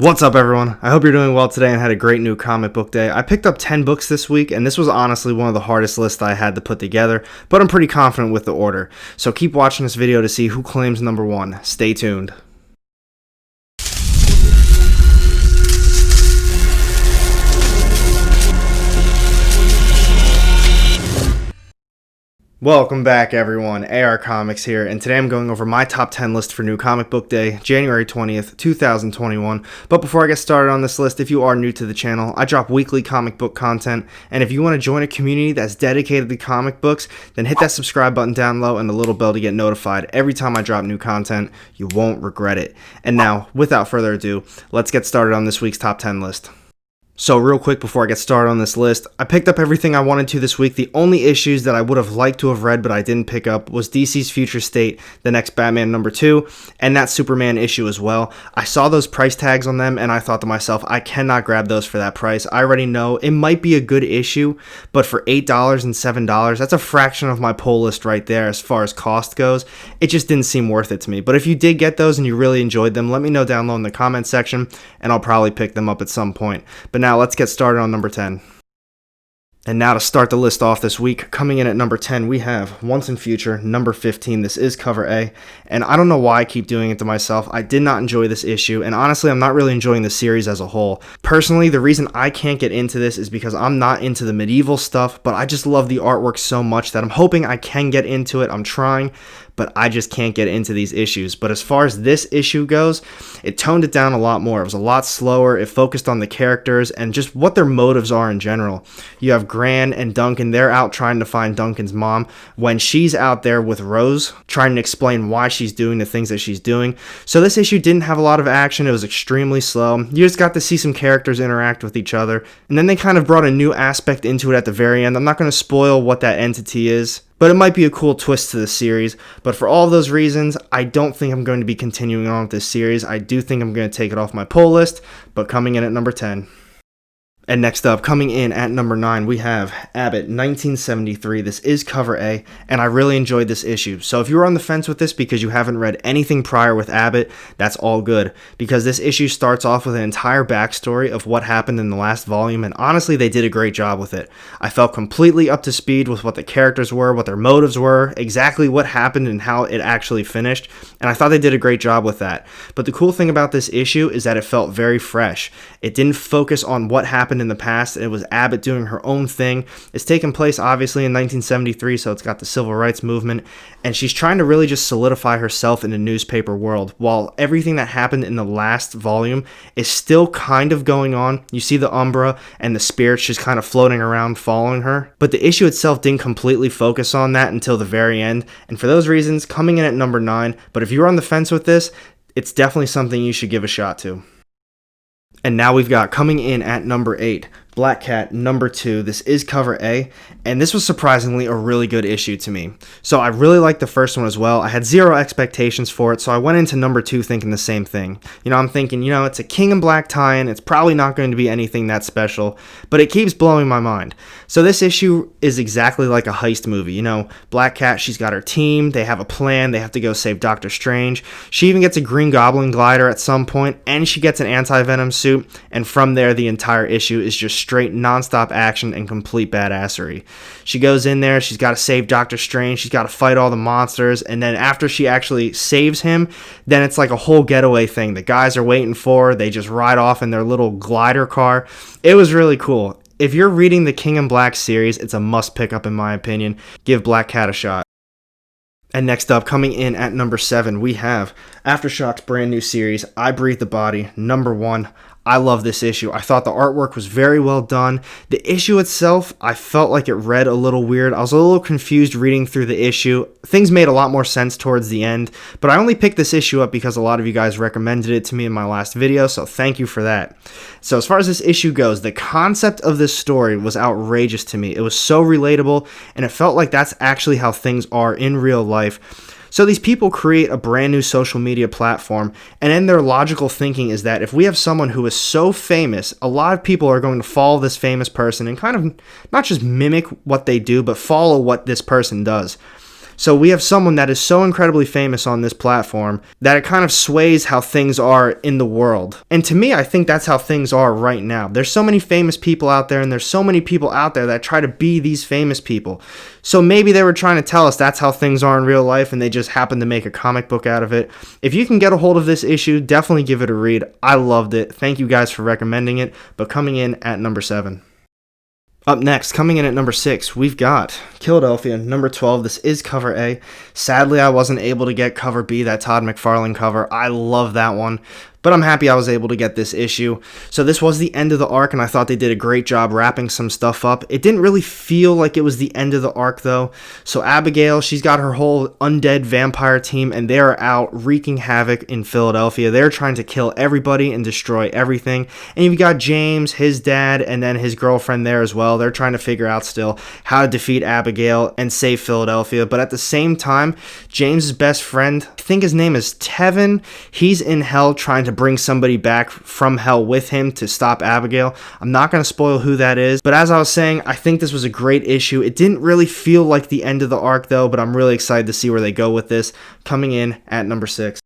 What's up, everyone? I hope you're doing well today and had a great new comic book day. I picked up 10 books this week, and this was honestly one of the hardest lists I had to put together, but I'm pretty confident with the order. So keep watching this video to see who claims number one. Stay tuned. Welcome back, everyone. AR Comics here, and today I'm going over my top 10 list for New Comic Book Day, January 20th, 2021. But before I get started on this list, if you are new to the channel, I drop weekly comic book content, and if you want to join a community that's dedicated to comic books, then hit that subscribe button down low and the little bell to get notified every time I drop new content. You won't regret it. And now, without further ado, let's get started on this week's top 10 list. So real quick before I get started on this list, I picked up everything I wanted to this week. The only issues that I would have liked to have read but I didn't pick up was DC's Future State, the next Batman number 2, and that Superman issue as well. I saw those price tags on them and I thought to myself, I cannot grab those for that price. I already know it might be a good issue, but for $8 and $7, that's a fraction of my pull list right there as far as cost goes. It just didn't seem worth it to me. But if you did get those and you really enjoyed them, let me know down low in the comment section and I'll probably pick them up at some point. But now let's get started on number 10. And now to start the list off this week, coming in at number 10, we have Once and Future, number 15. This is cover A, and I don't know why I keep doing it to myself. I did not enjoy this issue, and honestly, I'm not really enjoying the series as a whole. Personally, the reason I can't get into this is because I'm not into the medieval stuff, but I just love the artwork so much that I'm hoping I can get into it. I'm trying, but I just can't get into these issues. But as far as this issue goes, it toned it down a lot more. It was a lot slower. It focused on the characters and just what their motives are in general. You have Gran and Duncan. They're out trying to find Duncan's mom when she's out there with Rose trying to explain why she's doing the things that she's doing. So this issue didn't have a lot of action. It was extremely slow. You just got to see some characters interact with each other. And then they kind of brought a new aspect into it at the very end. I'm not going to spoil what that entity is, but it might be a cool twist to the series. But for all of those reasons, I don't think I'm going to be continuing on with this series. I do think I'm going to take it off my pull list, but coming in at number 10. And next up, coming in at number 9, we have Abbott, 1973. This is cover A, and I really enjoyed this issue. So if you're on the fence with this because you haven't read anything prior with Abbott, that's all good, because this issue starts off with an entire backstory of what happened in the last volume, and honestly, they did a great job with it. I felt completely up to speed with what the characters were, what their motives were, exactly what happened and how it actually finished, and I thought they did a great job with that. But the cool thing about this issue is that it felt very fresh. It didn't focus on what happened in the past. It was Abbott doing her own thing. It's taken place obviously in 1973, so it's got the civil rights movement, and she's trying to really just solidify herself in the newspaper world, while everything that happened in the last volume is still kind of going on. You see the Umbra and the spirits just kind of floating around following her, but the issue itself didn't completely focus on that until the very end, and for those reasons, coming in at number 9. But if you're on the fence with this, it's definitely something you should give a shot to. And now we've got coming in at number 8, Black Cat, number 2. This is cover A, and this was surprisingly a really good issue to me. So I really liked the first one as well. I had zero expectations for it, so I went into number 2 thinking the same thing. I'm thinking, it's a King in Black tie-in. It's probably not going to be anything that special, but it keeps blowing my mind. So this issue is exactly like a heist movie. Black Cat, she's got her team. They have a plan. They have to go save Doctor Strange. She even gets a Green Goblin glider at some point, and she gets an anti-venom suit, and from there, the entire issue is just straight non-stop action and complete badassery. She goes in there, she's got to save Doctor Strange, she's got to fight all the monsters, and then after she actually saves him, then it's like a whole getaway thing. The guys are waiting for her, they just ride off in their little glider car. It was really cool. If you're reading the King in Black series, it's a must pick up in my opinion. Give Black Cat a shot. And next up, coming in at number 7, we have Aftershock's brand new series, I Breathe the Body, number 1. I love this issue. I thought the artwork was very well done. The issue itself, I felt like it read a little weird. I was a little confused reading through the issue. Things made a lot more sense towards the end, but I only picked this issue up because a lot of you guys recommended it to me in my last video, so thank you for that. So as far as this issue goes, the concept of this story was outrageous to me. It was so relatable, and it felt like that's actually how things are in real life. So these people create a brand new social media platform, and then their logical thinking is that if we have someone who is so famous, a lot of people are going to follow this famous person and kind of not just mimic what they do, but follow what this person does. So we have someone that is so incredibly famous on this platform that it kind of sways how things are in the world. And to me, I think that's how things are right now. There's so many famous people out there, and there's so many people out there that try to be these famous people. So maybe they were trying to tell us that's how things are in real life, and they just happened to make a comic book out of it. If you can get a hold of this issue, definitely give it a read. I loved it. Thank you guys for recommending it. But coming in at number 7. Up next, coming in at number 6, we've got Philadelphia, number 12. This is cover A. Sadly, I wasn't able to get cover B, that Todd McFarlane cover. I love that one, but I'm happy I was able to get this issue. So this was the end of the arc, and I thought they did a great job wrapping some stuff up. It didn't really feel like it was the end of the arc, though. So Abigail, she's got her whole undead vampire team, and they are out wreaking havoc in Philadelphia. They're trying to kill everybody and destroy everything. And you've got James, his dad, and then his girlfriend there as well. They're trying to figure out still how to defeat Abigail and save Philadelphia. But at the same time, James's best friend, I think his name is Tevin, he's in hell trying to bring somebody back from hell with him to stop Abigail. I'm not going to spoil who that is, but as I was saying, I think this was a great issue. It didn't really feel like the end of the arc though, but I'm really excited to see where they go with this, coming in at number 6.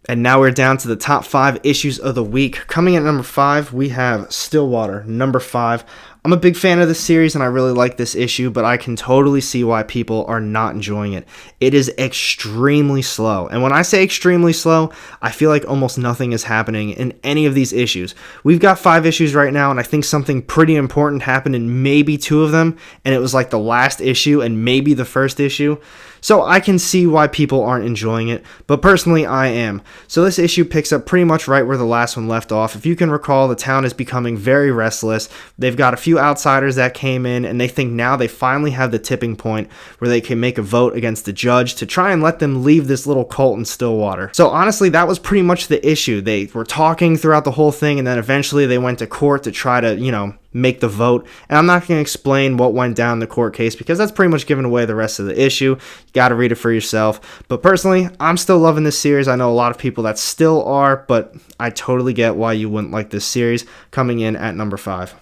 And now we're down to the top 5 issues of the week. Coming in at number 5, we have Stillwater, number 5. I'm a big fan of this series and I really like this issue, but I can totally see why people are not enjoying it. It is extremely slow. And when I say extremely slow, I feel like almost nothing is happening in any of these issues. We've got 5 issues right now, and I think something pretty important happened in maybe 2 of them, and it was like the last issue and maybe the first issue. So I can see why people aren't enjoying it, but personally I am. So this issue picks up pretty much right where the last one left off. If you can recall, the town is becoming very restless. They've got a few outsiders that came in, and they think now they finally have the tipping point where they can make a vote against the judge to try and let them leave this little cult in Stillwater. So honestly, that was pretty much the issue. They were talking throughout the whole thing, and then eventually they went to court to try to, make the vote. And I'm not going to explain what went down in the court case because that's pretty much giving away the rest of the issue. You got to read it for yourself. But personally, I'm still loving this series. I know a lot of people that still are, but I totally get why you wouldn't like this series, coming in at number 5.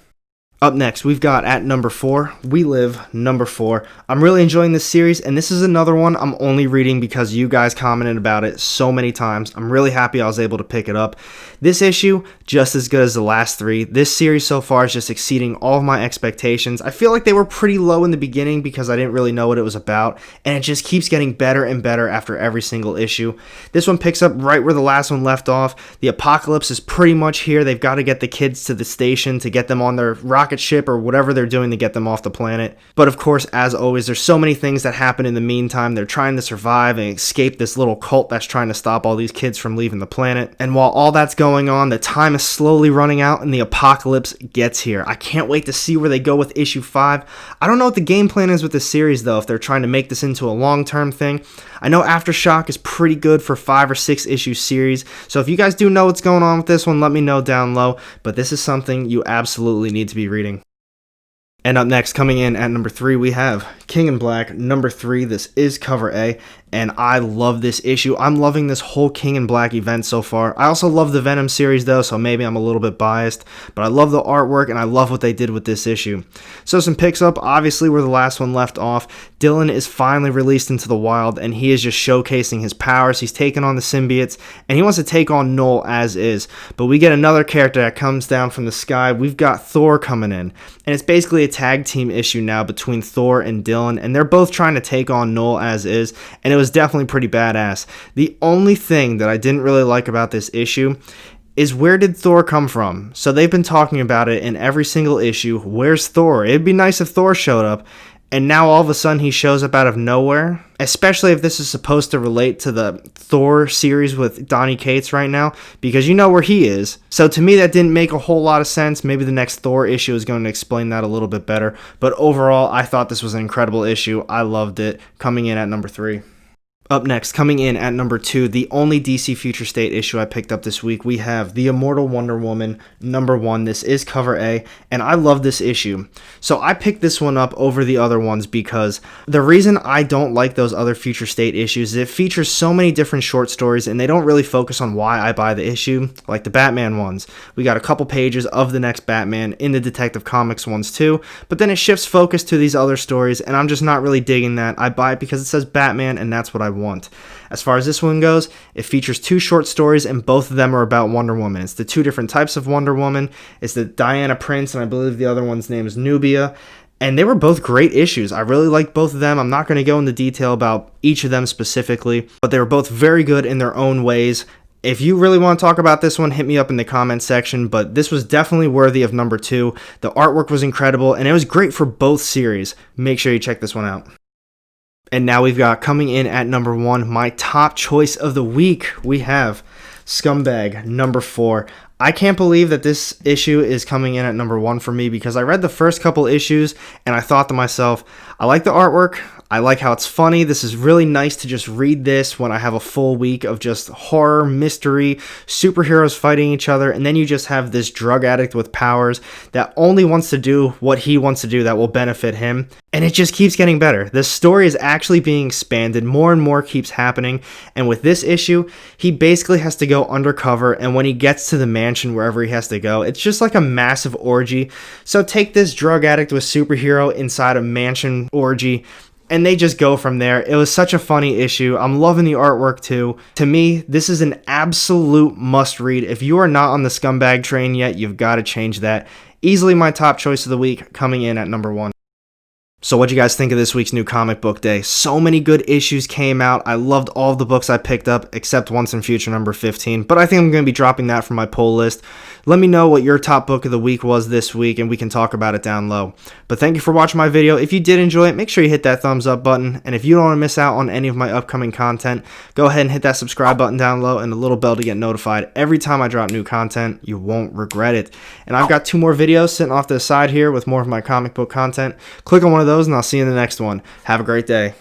Up next, we've got at number 4, We Live, number 4. I'm really enjoying this series, and this is another one I'm only reading because you guys commented about it so many times. I'm really happy I was able to pick it up. This issue, just as good as the last 3. This series so far is just exceeding all of my expectations. I feel like they were pretty low in the beginning because I didn't really know what it was about, and it just keeps getting better and better after every single issue. This one picks up right where the last one left off. The apocalypse is pretty much here. They've got to get the kids to the station to get them on their rocket ship or whatever they're doing to get them off the planet. But of course, as always, there's so many things that happen in the meantime. They're trying to survive and escape this little cult that's trying to stop all these kids from leaving the planet. And while all that's going on, the time is slowly running out and the apocalypse gets here. I can't wait to see where they go with issue 5. I don't know what the game plan is with this series though, if they're trying to make this into a long-term thing. I know Aftershock is pretty good for 5 or 6 issue series, so if you guys do know what's going on with this one, let me know down low, but this is something you absolutely need to be reading. And up next, coming in at number 3, we have King in Black, number 3. This is cover A, and I love this issue. I'm loving this whole King in Black event so far. I also love the Venom series though, so maybe I'm a little bit biased, but I love the artwork and I love what they did with this issue. So some picks up, obviously where the last one left off. Dylan is finally released into the wild, and he is just showcasing his powers. He's taking on the symbiotes, and he wants to take on Null as is. But we get another character that comes down from the sky. We've got Thor coming in, and it's basically a tag team issue now between Thor and Dylan, and they're both trying to take on Null as is, and it was definitely pretty badass. The only thing that I didn't really like about this issue is where did Thor come from? So they've been talking about it in every single issue. Where's Thor? It'd be nice if Thor showed up, and now all of a sudden he shows up out of nowhere, especially if this is supposed to relate to the Thor series with Donny Cates right now, because you know where he is. So to me that didn't make a whole lot of sense. Maybe the next Thor issue is going to explain that a little bit better, but overall I thought this was an incredible issue. I loved it, coming in at number 3. Up next, coming in at number 2, the only DC Future State issue I picked up this week, we have the Immortal Wonder Woman number 1. This is cover A, and I love this issue. So I picked this one up over the other ones because the reason I don't like those other Future State issues is it features so many different short stories, and they don't really focus on why I buy the issue, like the Batman ones. We got a couple pages of the next Batman in the Detective Comics ones too, but then it shifts focus to these other stories, and I'm just not really digging that. I buy it because it says Batman, and that's what I want. As far as this one goes, it features 2 short stories, and both of them are about Wonder Woman. It's the 2 different types of Wonder Woman. It's the Diana Prince, and I believe the other one's name is Nubia. And they were both great issues. I really liked both of them. I'm not going to go into detail about each of them specifically, but they were both very good in their own ways. If you really want to talk about this one, hit me up in the comments section, but this was definitely worthy of number 2. The artwork was incredible, and it was great for both series. Make sure you check this one out. And now we've got, coming in at number 1, my top choice of the week, we have Scumbag number 4. I can't believe that this issue is coming in at number 1 for me because I read the first couple issues and I thought to myself, I like the artwork, I like how it's funny. This is really nice to just read this when I have a full week of just horror, mystery, superheroes fighting each other, and then you just have this drug addict with powers that only wants to do what he wants to do that will benefit him, and it just keeps getting better. The story is actually being expanded, more and more keeps happening, and with this issue, he basically has to go undercover, and when he gets to the mansion wherever he has to go, it's just like a massive orgy. So take this drug addict with superhero inside a mansion orgy, and they just go from there. It was such a funny issue. I'm loving the artwork too. To me, this is an absolute must read. If you are not on the Scumbag train yet, you've got to change that. Easily my top choice of the week, coming in at number 1. So what'd you guys think of this week's new comic book day? So many good issues came out. I loved all of the books I picked up, except Once and Future number 15. But I think I'm going to be dropping that from my poll list. Let me know what your top book of the week was this week, and we can talk about it down low. But thank you for watching my video. If you did enjoy it, make sure you hit that thumbs up button. And if you don't want to miss out on any of my upcoming content, go ahead and hit that subscribe button down low and the little bell to get notified every time I drop new content. You won't regret it. And I've got 2 more videos sitting off to the side here with more of my comic book content. Click on one of those, and I'll see you in the next one. Have a great day.